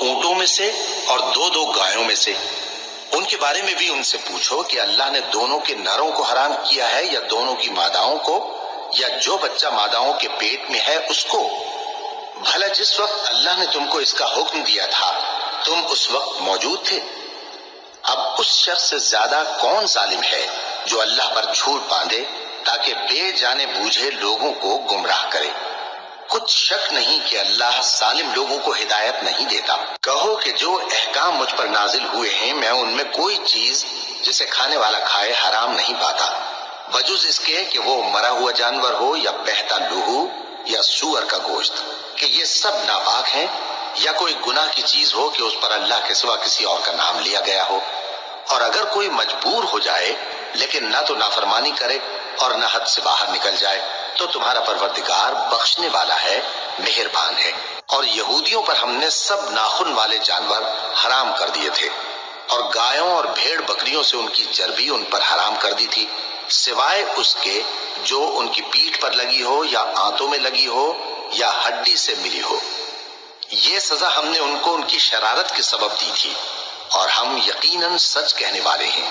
اونٹوں میں سے اور دو دو گایوں میں سے۔ ان کے بارے میں بھی ان سے پوچھو کہ اللہ نے دونوں کے نروں کو حرام کیا ہے یا دونوں کی ماداؤں کو، یا جو بچہ ماداؤں کے پیٹ میں ہے اس کو؟ بھلا جس وقت اللہ نے تم کو اس کا حکم دیا تھا تم اس وقت موجود تھے؟ اب اس شخص سے زیادہ کون ظالم ہے جو اللہ پر جھوٹ باندھے تاکہ بے جانے بوجھے لوگوں کو گمراہ کرے؟ کچھ شک نہیں کہ اللہ ظالم لوگوں کو ہدایت نہیں دیتا۔ کہو کہ جو احکام مجھ پر نازل ہوئے ہیں میں ان میں کوئی چیز جسے کھانے والا کھائے حرام نہیں پاتا، بجز اس کے کہ وہ مرا ہوا جانور ہو یا بہتا لہو یا سور کا گوشت، کہ یہ سب ناپاک ہیں، یا کوئی گناہ کی چیز ہو کہ اس پر اللہ کے سوا کسی اور کا نام لیا گیا ہو۔ اور اگر کوئی مجبور ہو جائے لیکن نہ تو نافرمانی کرے اور نہ حد سے باہر نکل جائے تو تمہارا پروردگار بخشنے والا ہے، مہربان ہے۔ اور یہودیوں پر ہم نے سب ناخن والے جانور حرام کر دیے تھے، اور گایوں اور بھیڑ بکریوں سے ان کی چربی ان پر حرام کر دی تھی، سوائے اس کے جو ان کی پیٹھ پر لگی ہو یا آنتوں میں لگی ہو یا ہڈی سے ملی ہو۔ یہ سزا ہم نے ان کو ان کی شرارت کے سبب دی تھی، اور ہم یقیناً سچ کہنے والے ہیں۔